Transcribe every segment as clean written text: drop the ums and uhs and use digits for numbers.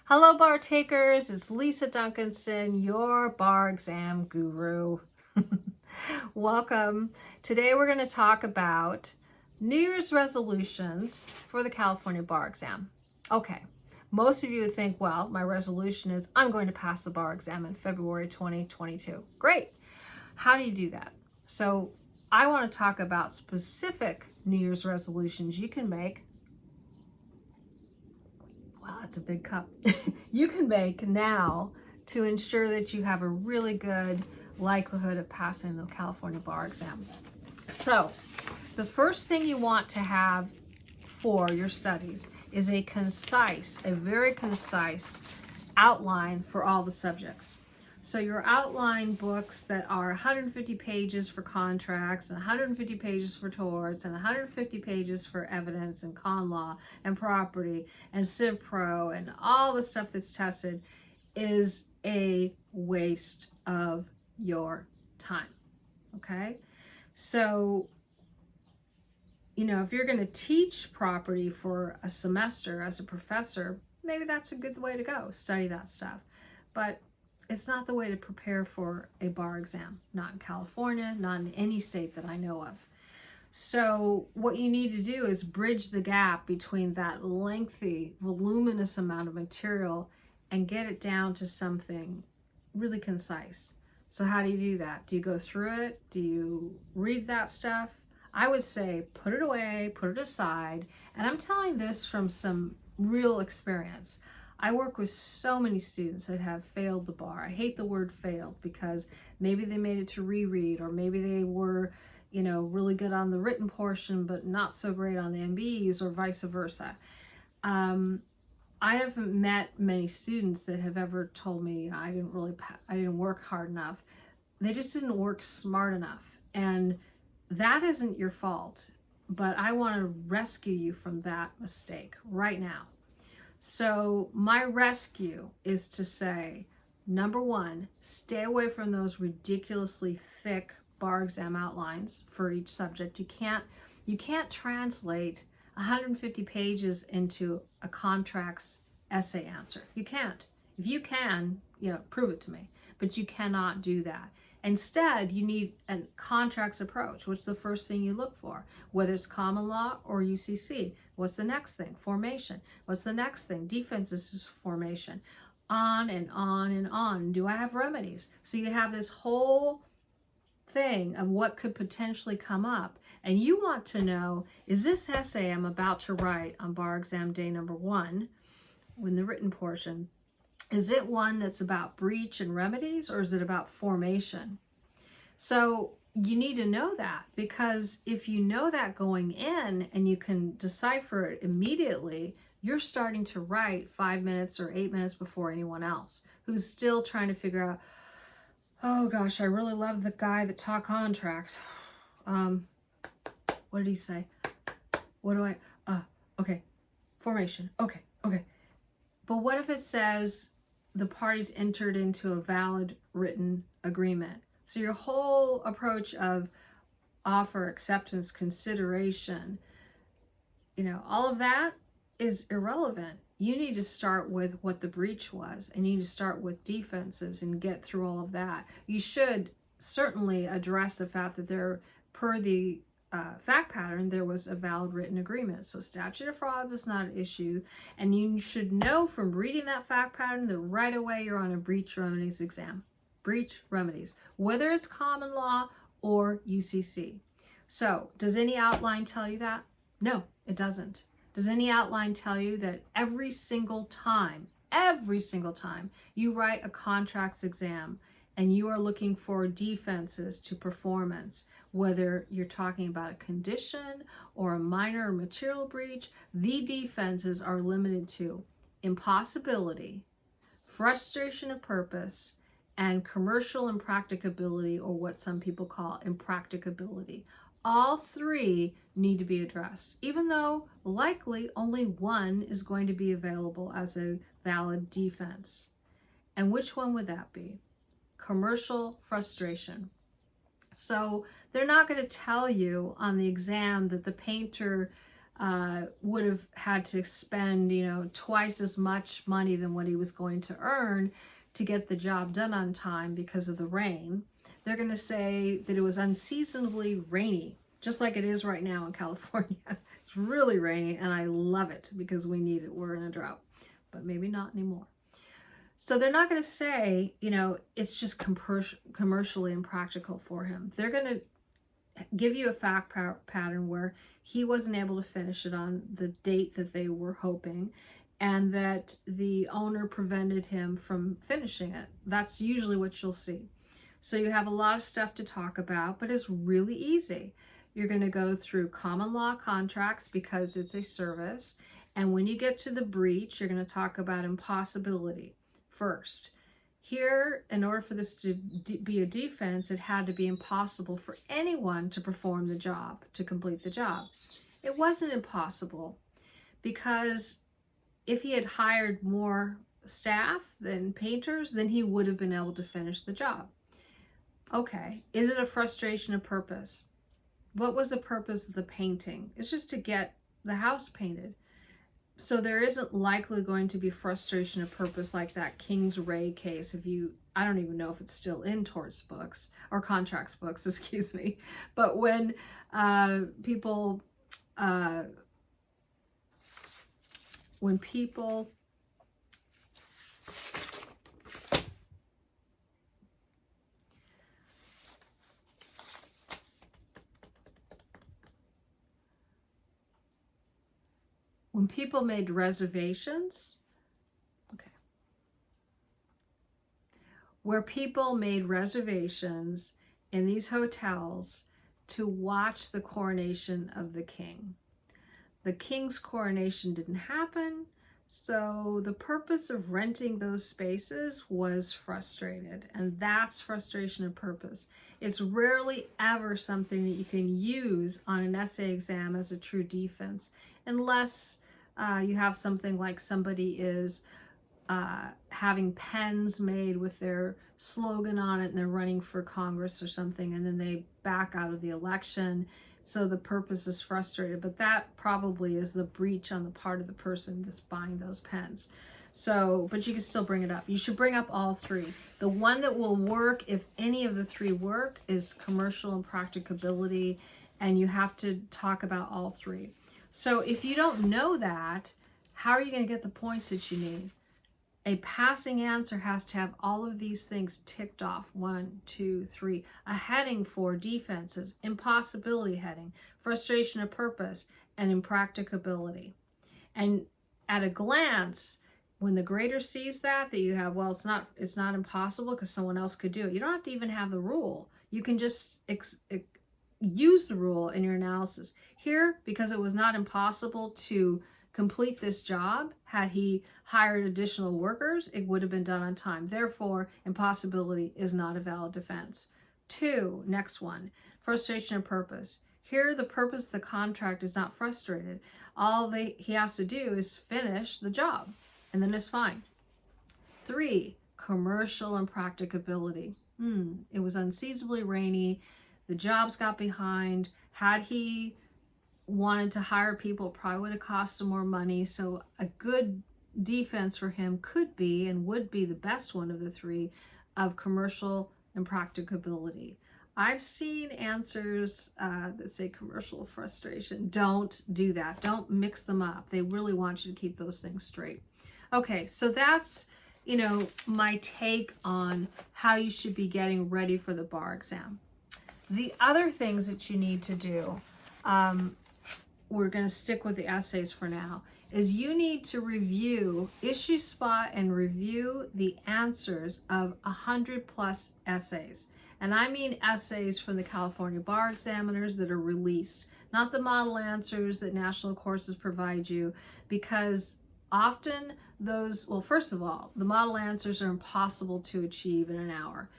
Hello, bar takers. It's Lisa Duncanson, your bar exam guru. Welcome. Today we're going to talk about New Year's resolutions for the California bar exam. Okay, most of you would think, well, my resolution is I'm going to pass the bar exam in February 2022. Great. How do you do that? So I want to talk about specific New Year's resolutions you can make. Wow, that's a big cup. You can make now to ensure that you have a really good likelihood of passing the California bar exam. So the first thing you want to have for your studies is a very concise outline for all the subjects. So your outline books that are 150 pages for contracts and 150 pages for torts and 150 pages for evidence and con law and property and Civ Pro and all the stuff that's tested is a waste of your time. Okay? So, if you're going to teach property for a semester as a professor, maybe that's a good way to go, study that stuff. But it's not the way to prepare for a bar exam, not in California, not in any state that I know of. So what you need to do is bridge the gap between that lengthy, voluminous amount of material and get it down to something really concise. So how do you do that? Do you go through it? Do you read that stuff? I would say put it away, put it aside. And I'm telling this from some real experience. I work with so many students that have failed the bar. I hate the word failed because maybe they made it to reread, or maybe they were, really good on the written portion, but not so great on the Mbes, or vice versa. I haven't met many students that have ever told me, I didn't work hard enough. They just didn't work smart enough. And that isn't your fault, but I want to rescue you from that mistake right now. So my rescue is to say, number one, stay away from those ridiculously thick bar exam outlines for each subject. You can't translate 150 pages into a contracts essay answer. You can't. If you can, prove it to me. But you cannot do that. Instead, you need a contracts approach, which is the first thing you look for, whether it's common law or UCC. What's the next thing? Formation. What's the next thing? Defenses is formation. On and on and on. Do I have remedies? So you have this whole thing of what could potentially come up. And you want to know, is this essay I'm about to write on bar exam day number 1, when the written portion, is it one that's about breach and remedies, or is it about formation? So you need to know that, because if you know that going in and you can decipher it immediately, you're starting to write 5 minutes or 8 minutes before anyone else who's still trying to figure out, oh gosh, I really love the guy that taught contracts. What did he say? Okay, formation. Okay. But what if it says the parties entered into a valid written agreement? So your whole approach of offer, acceptance, consideration, all of that is irrelevant. You need to start with what the breach was, and you need to start with defenses and get through all of that. You should certainly address the fact that per the fact pattern, there was a valid written agreement. So statute of frauds is not an issue. And you should know from reading that fact pattern that right away you're on a breach remedies exam. Breach remedies, whether it's common law or UCC. So does any outline tell you that? No, it doesn't. Does any outline tell you that every single time you write a contracts exam and you are looking for defenses to performance, whether you're talking about a condition or a minor material breach, the defenses are limited to impossibility, frustration of purpose, and commercial impracticability, or what some people call impracticability. All three need to be addressed, even though likely only one is going to be available as a valid defense. And which one would that be? Commercial frustration. So they're not going to tell you on the exam that the painter would have had to spend, twice as much money than what he was going to earn to get the job done on time because of the rain. They're going to say that it was unseasonably rainy, just like it is right now in California. It's really rainy, and I love it because we need it. We're in a drought, but maybe not anymore. So they're not going to say, it's just commercially impractical for him. They're going to give you a fact pattern where he wasn't able to finish it on the date that they were hoping, and that the owner prevented him from finishing it. That's usually what you'll see. So you have a lot of stuff to talk about, but it's really easy. You're going to go through common law contracts because it's a service. And when you get to the breach, you're going to talk about impossibility first. Here, in order for this to be a defense, it had to be impossible for anyone to perform the job, to complete the job. It wasn't impossible because if he had hired more staff than painters, then he would have been able to finish the job. Okay, is it a frustration of purpose? What was the purpose of the painting? It's just to get the house painted. So there isn't likely going to be frustration of purpose like that King's Ray case. I don't even know if it's still in torts books or contracts books, excuse me. But when people made reservations, where people made reservations in these hotels to watch the coronation of the king. The king's coronation didn't happen, so the purpose of renting those spaces was frustrated, and that's frustration of purpose. It's rarely ever something that you can use on an essay exam as a true defense, unless you have something like somebody is having pens made with their slogan on it and they're running for Congress or something, and then they back out of the election, so the purpose is frustrated. But that probably is the breach on the part of the person that's buying those pens. So, but you can still bring it up. You should bring up all three. The one that will work, if any of the three work, is commercial impracticability, and you have to talk about all three. So if you don't know that, how are you going to get the points that you need? A passing answer has to have all of these things ticked off. 1, 2, 3. A heading for defenses, impossibility heading, frustration of purpose, and impracticability. And at a glance, when the grader sees that you have, well, it's not impossible because someone else could do it. You don't have to even have the rule. You can just use the rule in your analysis. Here, because it was not impossible to complete this job, had he hired additional workers, it would have been done on time. Therefore, impossibility is not a valid defense. 2, next one, frustration of purpose. Here, the purpose of the contract is not frustrated. All he has to do is finish the job, and then it's fine. 3, commercial impracticability. It was unseasonably rainy. The jobs got behind. Had he wanted to hire people, it probably would have cost him more money. So a good defense for him could be, and would be the best one of the three, of commercial impracticability. I've seen answers that say commercial frustration. Don't do that. Don't mix them up. They really want you to keep those things straight. Okay, so that's, my take on how you should be getting ready for the bar exam. The other things that you need to do, we're going to stick with the essays for now, is you need to issue spot and review the answers of 100+ essays. And I mean essays from the California bar examiners that are released, not the model answers that national courses provide you, because often those, well, first of all, the model answers are impossible to achieve in an hour.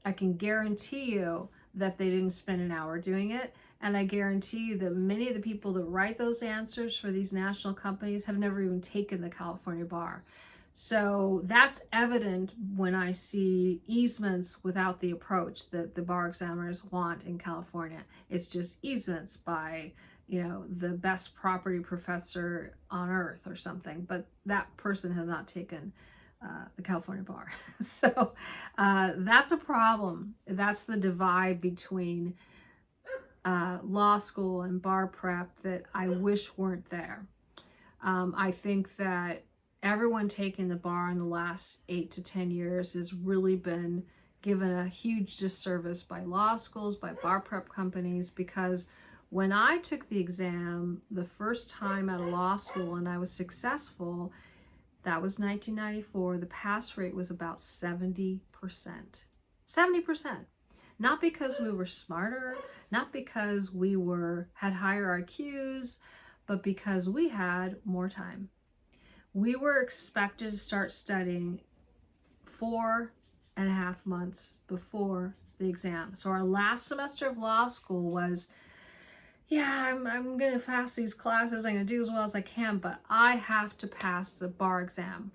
I can guarantee you that they didn't spend an hour doing it. And I guarantee you that many of the people that write those answers for these national companies have never even taken the California bar. So that's evident when I see easements without the approach that the bar examiners want in California. It's just easements by, the best property professor on earth or something, but that person has not taken the California bar. So that's a problem. That's the divide between law school and bar prep that I wish weren't there. I think that everyone taking the bar in the last 8 to 10 years has really been given a huge disservice by law schools, by bar prep companies, because when I took the exam the first time at a law school and I was successful, that was 1994, the pass rate was about 70%. 70%. Not because we were smarter, not because we had higher IQs, but because we had more time. We were expected to start studying 4.5 months before the exam. So our last semester of law school was, I'm going to pass these classes. I'm going to do as well as I can, but I have to pass the bar exam.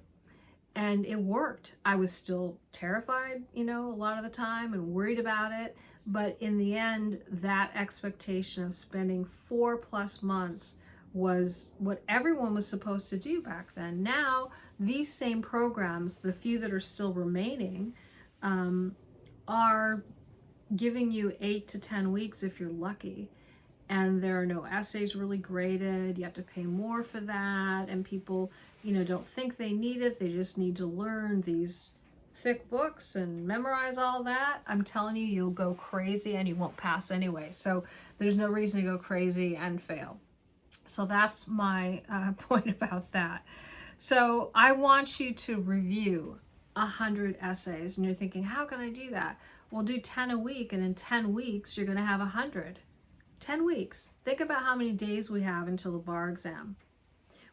And it worked. I was still terrified, a lot of the time and worried about it. But in the end, that expectation of spending 4+ months was what everyone was supposed to do back then. Now, these same programs, the few that are still remaining, are giving you 8 to 10 weeks if you're lucky. And there are no essays really graded. You have to pay more for that. And people, don't think they need it. They just need to learn these thick books and memorize all that. I'm telling you, you'll go crazy and you won't pass anyway. So there's no reason to go crazy and fail. So that's my point about that. So I want you to review 100 essays. And you're thinking, how can I do that? Well, do 10 a week. And in 10 weeks, you're going to have 100. 10 weeks. Think about how many days we have until the bar exam.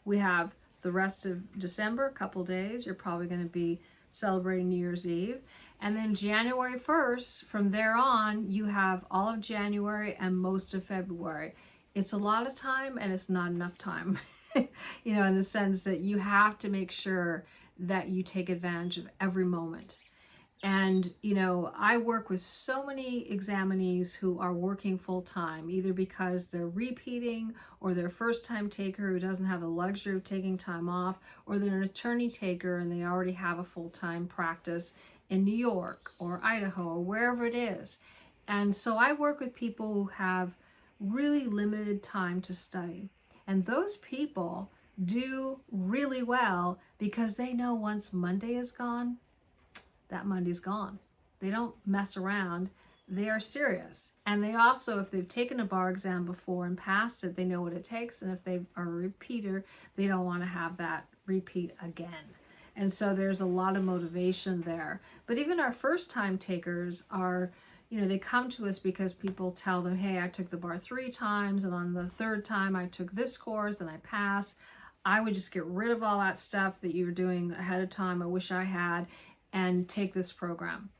We have the rest of December, a couple days. You're probably going to be celebrating New Year's Eve. And then January 1st, from there on, you have all of January and most of February. It's a lot of time and it's not enough time, in the sense that you have to make sure that you take advantage of every moment. And, I work with so many examinees who are working full time, either because they're repeating or they're a first time taker who doesn't have the luxury of taking time off, or they're an attorney taker and they already have a full time practice in New York or Idaho or wherever it is. And so I work with people who have really limited time to study. And those people do really well because they know once Monday is gone, that Monday's gone. They don't mess around. They are serious. And they also, if they've taken a bar exam before and passed it, they know what it takes. And if they are a repeater, they don't want to have that repeat again. And so there's a lot of motivation there. But even our first time takers are, they come to us because people tell them, hey, I took the bar 3 times, and on the 3rd time I took this course and I passed. I would just get rid of all that stuff that you were doing ahead of time. I wish I had, and take this program.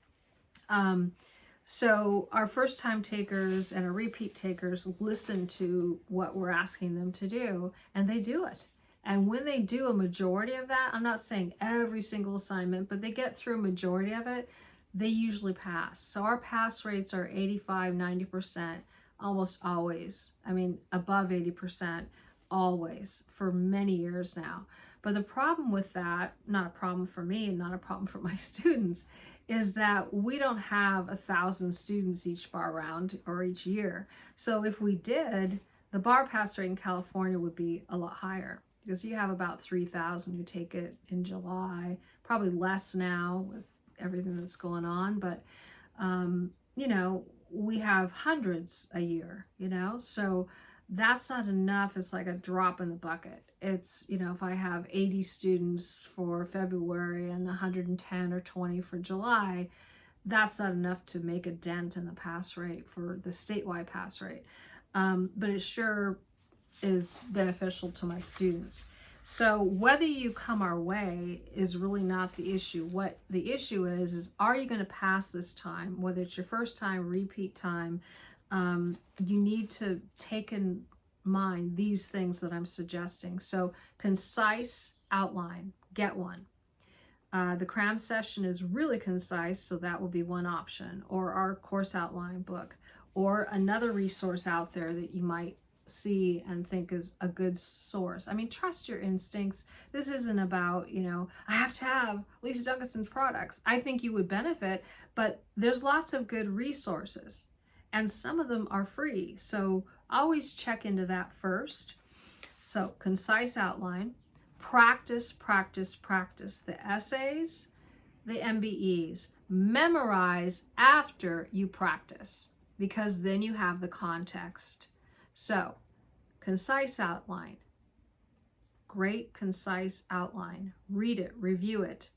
So our first time takers and our repeat takers listen to what we're asking them to do, and they do it. And when they do a majority of that, I'm not saying every single assignment, but they get through a majority of it, they usually pass. So our pass rates are 85, 90%, almost always. I mean, above 80%, always, for many years now. But the problem with that, not a problem for me and not a problem for my students, is that we don't have 1,000 students each bar round or each year. So if we did, the bar pass rate in California would be a lot higher, because you have about 3,000 who take it in July, probably less now with everything that's going on. But, we have hundreds a year, so that's not enough. It's like a drop in the bucket. It's, if I have 80 students for February and 110 or 20 for July, that's not enough to make a dent in the pass rate for the statewide pass rate. But it sure is beneficial to my students. So whether you come our way is really not the issue. What the issue is are you going to pass this time? Whether it's your first time, repeat time, you need to take in mind these things that I'm suggesting. So concise outline, get one. The cram session is really concise, so that will be one option, or our course outline book, or another resource out there that you might see and think is a good source. I mean, trust your instincts. This isn't about, I have to have Lisa Duncanson's products. I think you would benefit, but there's lots of good resources and some of them are free. So always check into that first. So concise outline, practice, practice, practice. The essays, the MBEs, memorize after you practice because then you have the context. So, concise outline, great concise outline. Read it, review it,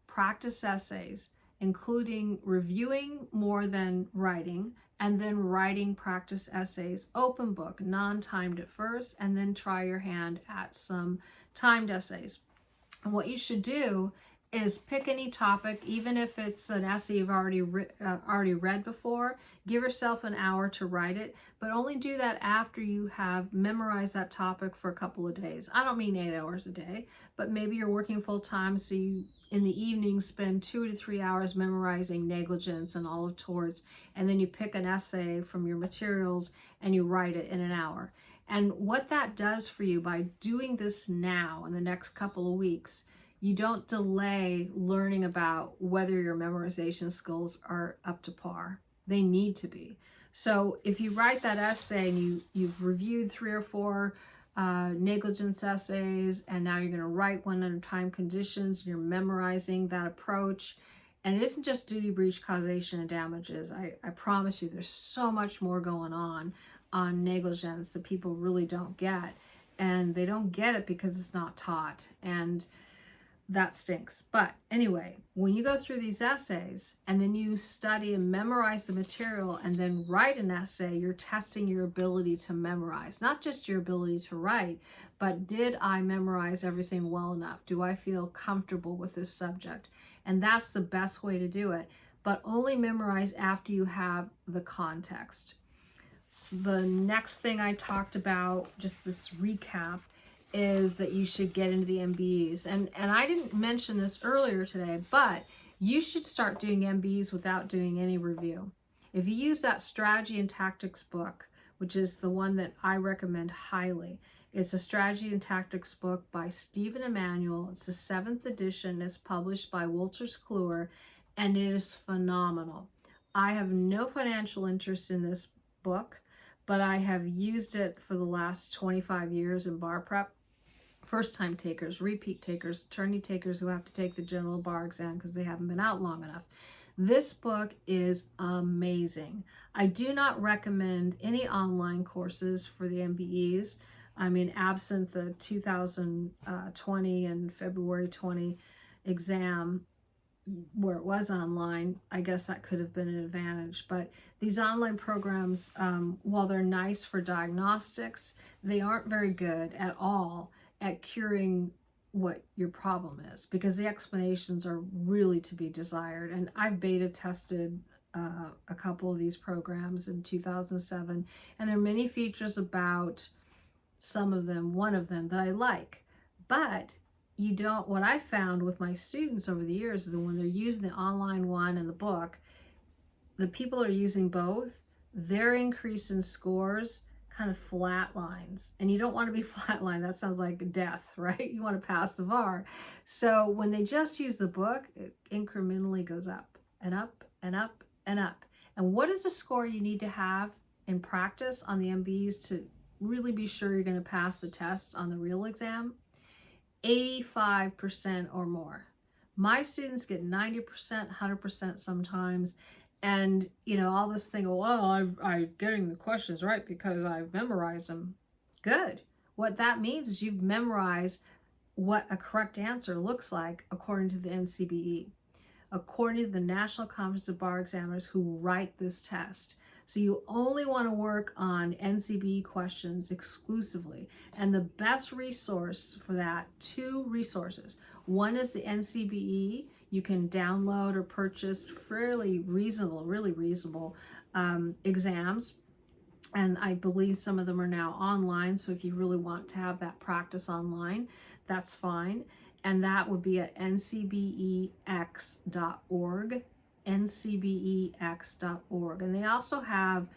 practice essays, including reviewing more than writing, and then writing practice essays, open book, non-timed at first, and then try your hand at some timed essays. And what you should do is pick any topic, even if it's an essay you've already read before. Give yourself an hour to write it, but only do that after you have memorized that topic for a couple of days. I don't mean 8 hours a day, but maybe you're working full time, so you in the evening spend 2 to 3 hours memorizing negligence and olive torts, and then you pick an essay from your materials and you write it in an hour. And what that does for you by doing this now in the next couple of weeks, you don't delay learning about whether your memorization skills are up to par. They need to be. So if you write that essay and you've reviewed 3 or 4 negligence essays, and now you're going to write one under time conditions, you're memorizing that approach. And it isn't just duty, breach, causation, and damages. I promise you there's so much more going on negligence that people really don't get. And they don't get it because it's not taught. And that stinks. But anyway, when you go through these essays and then you study and memorize the material and then write an essay, you're testing your ability to memorize, not just your ability to write, but did I memorize everything well enough? Do I feel comfortable with this subject? And that's the best way to do it, but only memorize after you have the context. The next thing I talked about, just this recap, is that you should get into the MBEs. And I didn't mention this earlier today, but you should start doing MBEs without doing any review. If you use that strategy and tactics book, which is the one that I recommend highly, it's a strategy and tactics book by Stephen Emanuel. It's the 7th edition. It's published by Wolters Kluwer, and it is phenomenal. I have no financial interest in this book, but I have used it for the last 25 years in bar prep. First-time takers, repeat takers, attorney takers who have to take the general bar exam because they haven't been out long enough. This book is amazing. I do not recommend any online courses for the MBEs. I mean, absent the 2020 and February 20 exam where it was online, I guess that could have been an advantage. But these online programs, while they're nice for diagnostics, they aren't very good at all at curing what your problem is, because the explanations are really to be desired. And I've beta tested a couple of these programs in 2007, and there are many features about some of them, one of them that I like. But you don't, what I found with my students over the years is that when they're using the online one and the book, the people are using both, their increase in scores kind of flat lines. And you don't want to be flatline. That sounds like death, right? You want to pass the bar. So when they just use the book, it incrementally goes up and up and up and up. And what is the score you need to have in practice on the MBEs to really be sure you're going to pass the test on the real exam? 85% or more. My students get 90%, 100% sometimes. And, all this thing, well, I'm getting the questions right because I've memorized them. Good. What that means is you've memorized what a correct answer looks like according to the NCBE, according to the National Conference of Bar Examiners who write this test. So you only want to work on NCBE questions exclusively. And the best resource for that, 2 resources. One is the NCBE. You can download or purchase fairly reasonable, really reasonable exams. And I believe some of them are now online. So if you really want to have that practice online, that's fine. And that would be at ncbex.org. ncbex.org. And they also have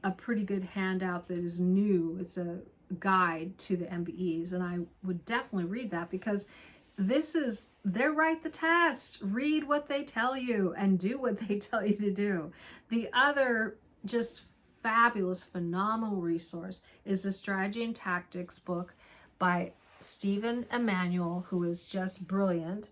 a pretty good handout that is new. It's a guide to the MBEs, and I would definitely read that, because they write the test. Read what they tell you and do what they tell you to do. The other just fabulous, phenomenal resource is the Strategy and Tactics book by Stephen Emanuel, who is just brilliant,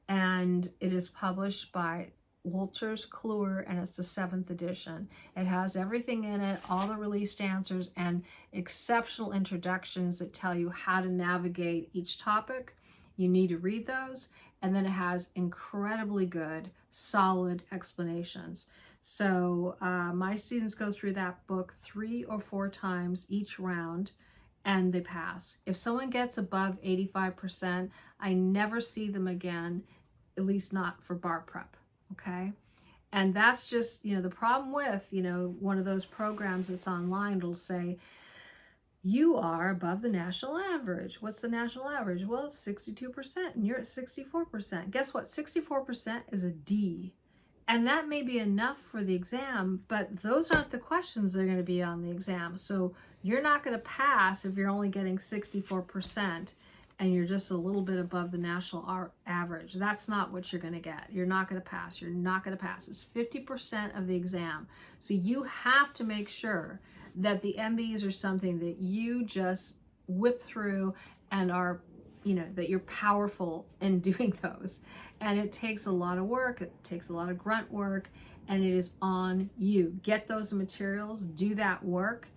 and it is published by Wolters Kluwer, and it's the 7th edition. It has everything in it, all the released answers, and exceptional introductions that tell you how to navigate each topic. You need to read those. And then it has incredibly good, solid explanations. So my students go through that book 3 or 4 times each round, and they pass. If someone gets above 85%, I never see them again, at least not for bar prep. Okay. And that's just, the problem with, one of those programs that's online, it'll say, you are above the national average. What's the national average? Well, it's 62%, and you're at 64%. Guess what? 64% is a D. And that may be enough for the exam, but those aren't the questions that are going to be on the exam. So you're not going to pass if you're only getting 64%. And you're just a little bit above the national average. That's not what you're going to get. You're not going to pass. You're not going to pass. It's 50% of the exam. So you have to make sure that the MBs are something that you just whip through and are, that you're powerful in doing those. And it takes a lot of work. It takes a lot of grunt work, and it is on you. Get those materials. Do that work.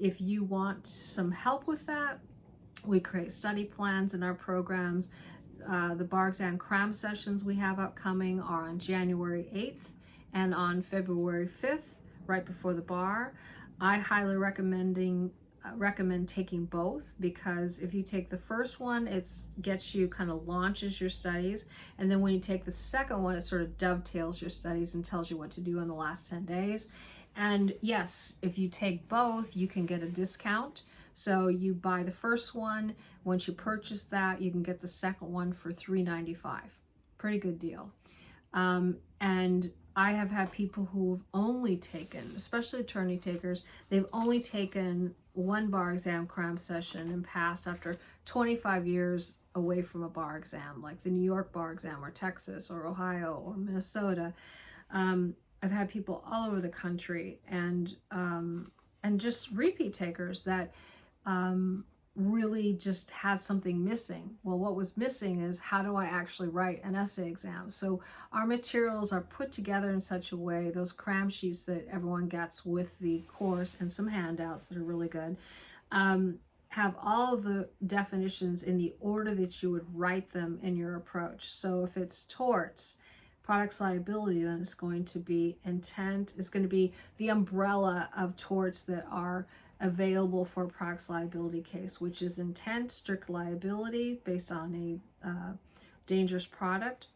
If you want some help with that, we create study plans in our programs. The bar exam cram sessions we have upcoming are on January 8th and on February 5th, right before the bar. I highly recommend taking both, because if you take the first one, it gets you, kind of launches your studies. And then when you take the second one, it sort of dovetails your studies and tells you what to do in the last 10 days. And yes, if you take both, you can get a discount. So you buy the first one. Once you purchase that, you can get the second one for $3.95. Pretty good deal. And I have had people who've only taken, especially attorney takers, they've only taken one bar exam cram session and passed after 25 years away from a bar exam, like the New York bar exam, or Texas, or Ohio, or Minnesota. I've had people all over the country, and just repeat takers that really just had something missing. Well, what was missing is, how do I actually write an essay exam? So our materials are put together in such a way, those cram sheets that everyone gets with the course, and some handouts that are really good, have all of the definitions in the order that you would write them in your approach. So if it's torts, products liability, then it's going to be intent. It's going to be the umbrella of torts that are available for a products liability case, which is intent, strict liability based on a dangerous product,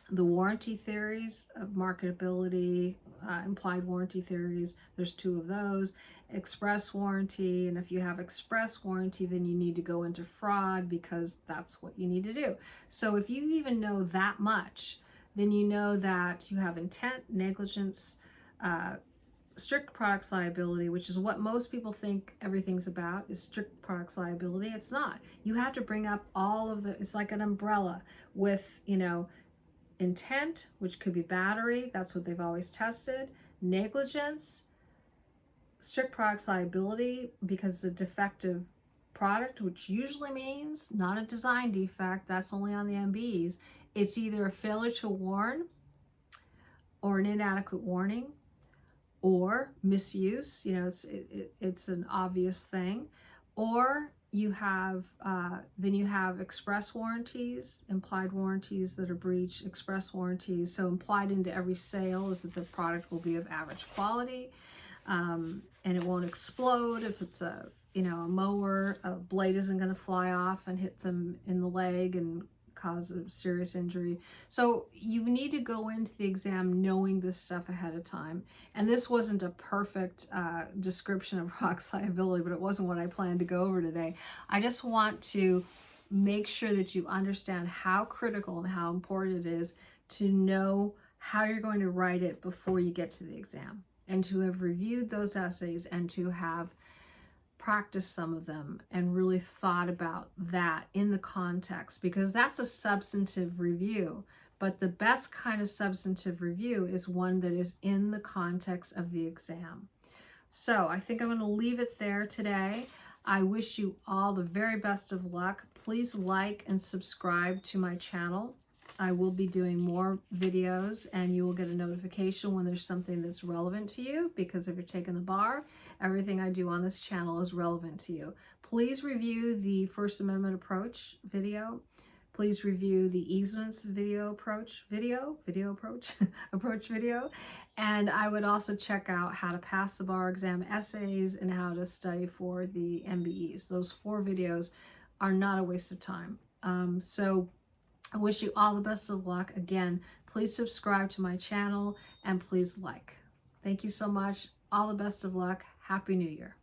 the warranty theories of marketability, implied warranty theories, there's 2 of those, express warranty, and if you have express warranty, then you need to go into fraud, because that's what you need to do. So if you even know that much, then you know that you have intent, negligence, strict products liability, which is what most people think everything's about, is strict products liability. It's not. You have to bring up all of it's like an umbrella with, intent, which could be battery, that's what they've always tested, negligence, strict products liability, because it's a defective product, which usually means not a design defect, that's only on the MBEs. It's either a failure to warn, or an inadequate warning, or misuse, it's an obvious thing, or you have then you have express warranties, implied warranties that are breached, express warranties. So implied into every sale is that the product will be of average quality, and it won't explode. If it's a mower, a blade isn't going to fly off and hit them in the leg and cause a serious injury. So you need to go into the exam knowing this stuff ahead of time. And this wasn't a perfect description of products liability, but it wasn't what I planned to go over today. I just want to make sure that you understand how critical and how important it is to know how you're going to write it before you get to the exam, and to have reviewed those essays, and to have practiced some of them and really thought about that in the context, because that's a substantive review. But the best kind of substantive review is one that is in the context of the exam. So I think I'm going to leave it there today. I wish you all the very best of luck. Please like and subscribe to my channel. I will be doing more videos, and you will get a notification when there's something that's relevant to you, because if you're taking the bar, everything I do on this channel is relevant to you. Please review the First Amendment approach video. Please review the easements approach video. And I would also check out how to pass the bar exam essays and how to study for the Mbes. Those 4 videos are not a waste of time. So I wish you all the best of luck. Again, please subscribe to my channel and please like. Thank you so much. All the best of luck. Happy New Year.